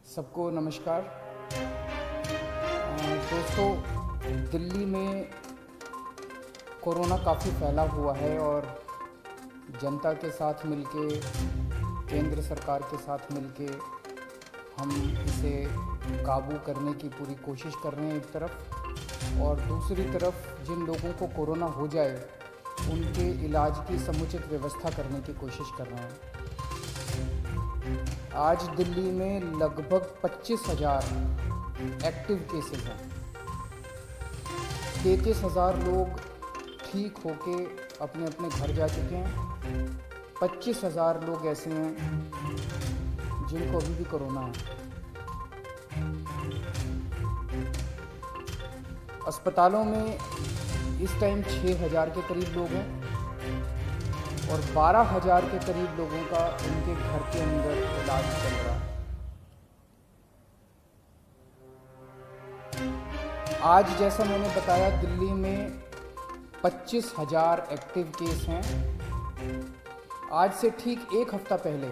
सबको नमस्कार। दोस्तों, दिल्ली में कोरोना काफ़ी फैला हुआ है और जनता के साथ मिलके, केंद्र सरकार के साथ मिलके हम इसे काबू करने की पूरी कोशिश कर रहे हैं एक तरफ, और दूसरी तरफ जिन लोगों को कोरोना हो जाए उनके इलाज की समुचित व्यवस्था करने की कोशिश कर रहे हैं। आज दिल्ली में लगभग 25,000 एक्टिव केसेस हैं। 33,000 लोग ठीक होके अपने अपने घर जा चुके हैं। 25,000 लोग ऐसे हैं जिनको अभी भी कोरोना है। अस्पतालों में इस टाइम 6,000 के करीब लोग हैं और 12,000 के करीब लोगों का उनके घर के अंदर इलाज चल रहा है। आज जैसा मैंने बताया, दिल्ली में 25,000 एक्टिव केस हैं। आज से ठीक एक हफ्ता पहले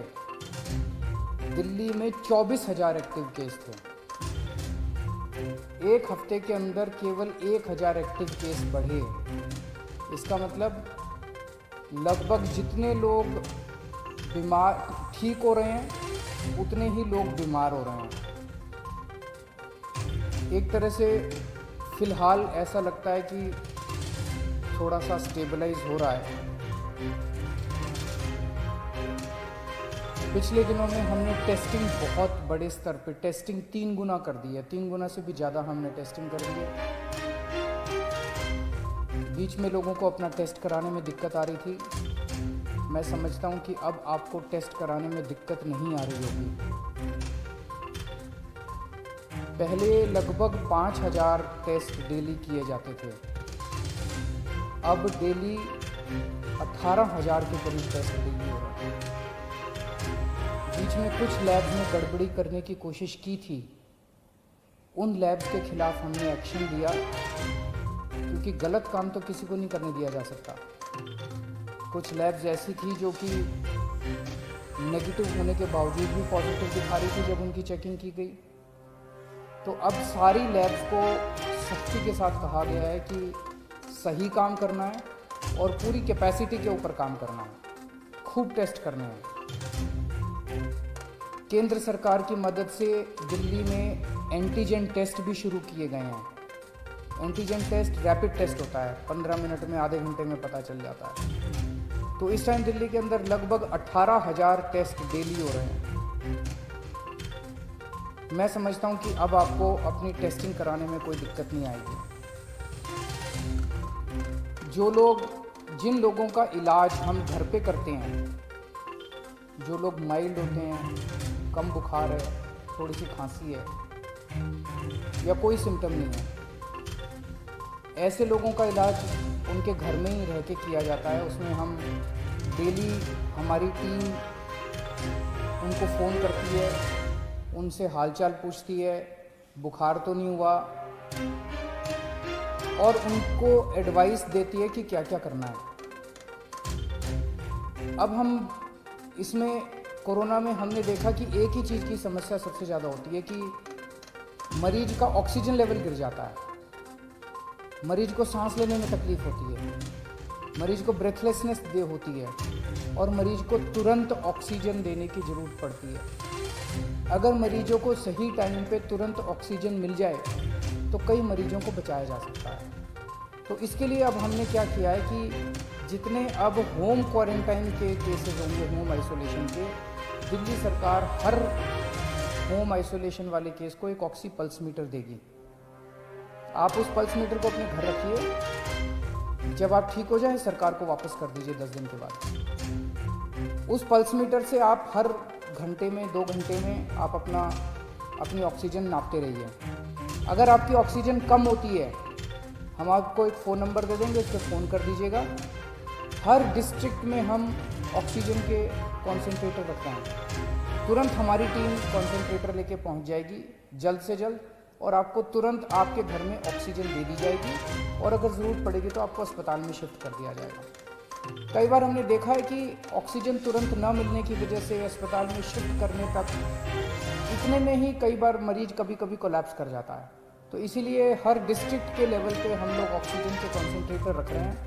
दिल्ली में 24,000 एक्टिव केस थे। एक हफ्ते के अंदर केवल 1,000 एक्टिव केस बढ़े। इसका मतलब लगभग जितने लोग बीमार ठीक हो रहे हैं उतने ही लोग बीमार हो रहे हैं। एक तरह से फ़िलहाल ऐसा लगता है कि थोड़ा सा स्टेबलाइज हो रहा है। पिछले दिनों में हमने टेस्टिंग बहुत बड़े स्तर पे टेस्टिंग 3 गुना कर दी है। 3 गुना से भी ज़्यादा हमने टेस्टिंग कर दी है। बीच में लोगों को अपना टेस्ट कराने में दिक्कत आ रही थी। मैं समझता हूं कि अब आपको टेस्ट कराने में दिक्कत नहीं आ रही होगी। पहले लगभग 5,000 टेस्ट डेली किए जाते थे, अब डेली 18,000 के करीब टेस्ट डेली हो रहे हैं। बीच में कुछ लैब्स ने गड़बड़ी करने की कोशिश की थी। उन लैब्स के खिलाफ हमने एक्शन लिया, क्योंकि गलत काम तो किसी को नहीं करने दिया जा सकता। कुछ लैब्स ऐसी थी जो कि नेगेटिव होने के बावजूद भी पॉजिटिव दिखा रही थी जब उनकी चेकिंग की गई। तो अब सारी लैब्स को सख्ती के साथ कहा गया है कि सही काम करना है और पूरी कैपेसिटी के ऊपर काम करना है, खूब टेस्ट करने हैं। केंद्र सरकार की मदद से दिल्ली में एंटीजन टेस्ट भी शुरू किए गए हैं। एंटीजन टेस्ट रैपिड टेस्ट होता है, 15 मिनट में, आधे घंटे में पता चल जाता है। तो इस टाइम दिल्ली के अंदर लगभग 18,000 टेस्ट डेली हो रहे हैं। मैं समझता हूं कि अब आपको अपनी टेस्टिंग कराने में कोई दिक्कत नहीं आएगी। जिन लोगों का इलाज हम घर पे करते हैं, जो लोग माइल्ड होते हैं, कम बुखार है, थोड़ी सी खांसी है या कोई सिम्टम नहीं है, ऐसे लोगों का इलाज उनके घर में ही रह के किया जाता है। उसमें हम डेली, हमारी टीम उनको फ़ोन करती है, उनसे हालचाल पूछती है, बुखार तो नहीं हुआ, और उनको एडवाइस देती है कि क्या क्या करना है। अब हम इसमें कोरोना में हमने देखा कि एक ही चीज़ की समस्या सबसे ज़्यादा होती है कि मरीज का ऑक्सीजन लेवल गिर जाता है, मरीज को सांस लेने में तकलीफ होती है, मरीज को ब्रेथलेसनेस होती है और मरीज को तुरंत ऑक्सीजन देने की ज़रूरत पड़ती है। अगर मरीजों को सही टाइम पे तुरंत ऑक्सीजन मिल जाए तो कई मरीजों को बचाया जा सकता है। तो इसके लिए अब हमने क्या किया है कि जितने अब होम क्वारंटाइन के केसेस होंगे, होम आइसोलेशन के, दिल्ली सरकार हर होम आइसोलेशन वाले केस को एक ऑक्सी पल्स मीटर देगी। आप उस पल्स मीटर को अपने घर रखिए, जब आप ठीक हो जाए सरकार को वापस कर दीजिए 10 दिन के बाद। उस पल्स मीटर से आप हर घंटे में, 2 घंटे में आप अपनी ऑक्सीजन नापते रहिए। अगर आपकी ऑक्सीजन कम होती है, हम आपको एक फ़ोन नंबर दे देंगे, उस पर फ़ोन कर दीजिएगा। हर डिस्ट्रिक्ट में हम ऑक्सीजन के कॉन्सेंट्रेटर रखते हैं। तुरंत हमारी टीम कॉन्सेंट्रेटर लेके पहुंच जाएगी जल्द से जल्द, और आपको तुरंत आपके घर में ऑक्सीजन दे दी जाएगी, और अगर ज़रूरत पड़ेगी तो आपको अस्पताल में शिफ्ट कर दिया जाएगा। कई बार हमने देखा है कि ऑक्सीजन तुरंत न मिलने की वजह से अस्पताल में शिफ्ट करने तक इतने में ही कई बार मरीज कभी कभी कोलैप्स कर जाता है। तो इसीलिए हर डिस्ट्रिक्ट के लेवल पे हम लोग ऑक्सीजन के कॉन्सेंट्रेटर रख रहे हैं,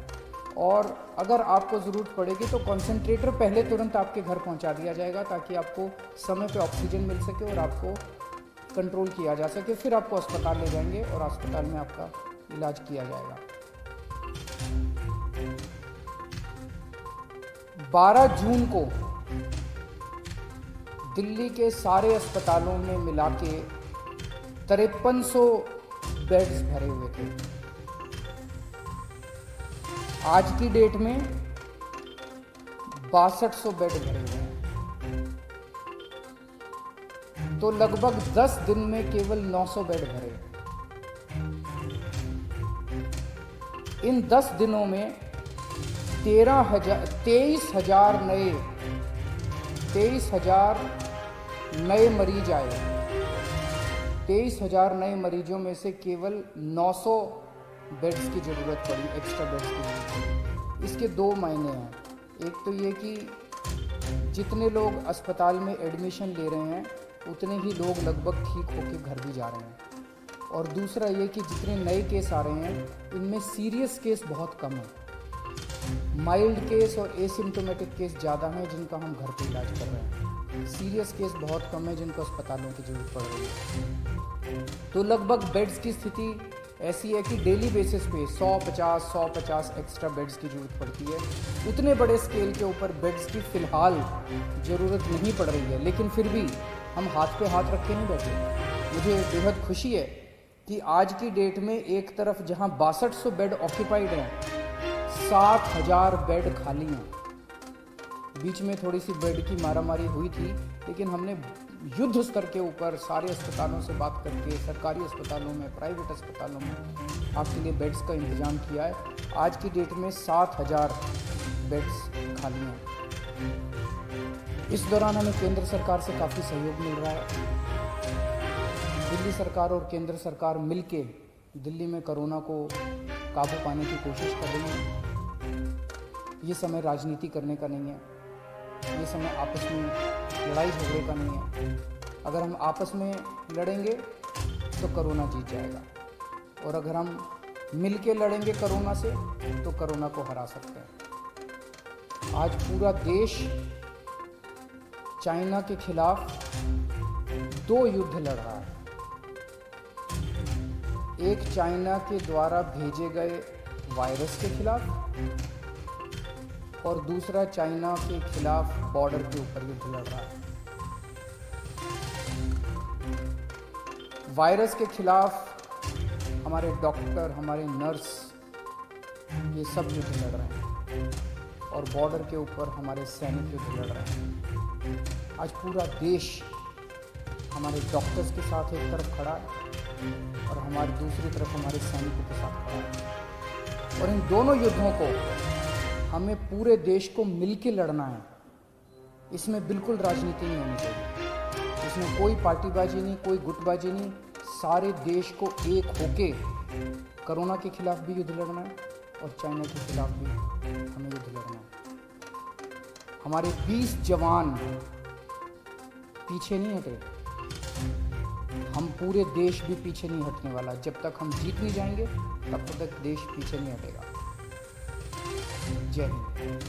और अगर आपको ज़रूरत पड़ेगी तो कॉन्सेंट्रेटर पहले तुरंत आपके घर पहुंचा दिया जाएगा, ताकि आपको समय पे ऑक्सीजन मिल सके और आपको कंट्रोल किया जा सके। फिर आपको अस्पताल ले जाएंगे और अस्पताल में आपका इलाज किया जाएगा। 12 जून को दिल्ली के सारे अस्पतालों में मिला के 5300 बेड्स भरे हुए थे। आज की डेट में 6200 बेड भरे हुए हैं। तो लगभग 10 दिन में केवल 900 बेड भरे। इन 10 दिनों में 23,000 नए मरीज आए। 23,000 नए मरीजों में से केवल 900 बेड्स की ज़रूरत पड़ी, एक्स्ट्रा बेड्स की ज़रूरत पड़ी। इसके दो मायने हैं। एक तो ये कि जितने लोग अस्पताल में एडमिशन ले रहे हैं उतने ही लोग लगभग ठीक होकर घर भी जा रहे हैं, और दूसरा ये कि जितने नए केस आ रहे हैं इनमें सीरियस केस बहुत कम है। माइल्ड केस और एसिम्टोमेटिक केस ज़्यादा हैं जिनका हम घर पे इलाज कर रहे हैं। सीरियस केस बहुत कम है जिनको अस्पतालों की ज़रूरत पड़ रही है। तो लगभग बेड्स की स्थिति ऐसी है कि डेली बेसिस पे 150 एक्स्ट्रा बेड्स की ज़रूरत पड़ती है। उतने बड़े स्केल के ऊपर बेड्स की फ़िलहाल ज़रूरत नहीं पड़ रही है, लेकिन फिर भी हम हाथ पे हाथ रख के नहीं बैठे। मुझे बेहद खुशी है कि आज की डेट में एक तरफ जहां 6200 बेड ऑक्यूपाइड हैं, 7000 बेड खाली हैं। बीच में थोड़ी सी बेड की मारामारी हुई थी, लेकिन हमने युद्ध स्तर के ऊपर सारे अस्पतालों से बात करके सरकारी अस्पतालों में, प्राइवेट अस्पतालों में आपके लिए बेड्स का इंतज़ाम किया है। आज की डेट में 7000 बेड्स खाली हैं। इस दौरान हमें केंद्र सरकार से काफ़ी सहयोग मिल रहा है। दिल्ली सरकार और केंद्र सरकार मिलके दिल्ली में कोरोना को काबू पाने की कोशिश कर रही है। ये समय राजनीति करने का नहीं है, ये समय आपस में लड़ाई झगड़े का नहीं है। अगर हम आपस में लड़ेंगे तो कोरोना जीत जाएगा, और अगर हम मिल के लड़ेंगे कोरोना से तो कोरोना को हरा सकते हैं। आज पूरा देश चाइना के खिलाफ 2 युद्ध लड़ रहा है। एक चाइना के द्वारा भेजे गए वायरस के खिलाफ, और दूसरा चाइना के खिलाफ बॉर्डर के ऊपर युद्ध लड़ रहा है। वायरस के खिलाफ हमारे डॉक्टर, हमारे नर्स, ये सब युद्ध लड़ रहे हैं, और बॉर्डर के ऊपर हमारे सैनिक युद्ध लड़ रहे हैं। आज पूरा देश हमारे डॉक्टर्स के साथ एक तरफ खड़ा है और हमारी दूसरी तरफ हमारे सैनिकों के साथ खड़ा है, और इन दोनों युद्धों को हमें पूरे देश को मिलके लड़ना है। इसमें बिल्कुल राजनीति नहीं होनी चाहिए, इसमें कोई पार्टीबाजी नहीं, कोई गुटबाजी नहीं। सारे देश को एक होके कोरोना के खिलाफ भी युद्ध लड़ना है और चाइना के खिलाफ भी हमें युद्ध लड़ना है। हमारे 20 जवान पीछे नहीं हटे, हम पूरे देश भी पीछे नहीं हटने वाला। जब तक हम जीत नहीं जाएंगे तब तक देश पीछे नहीं हटेगा। जय हिंद।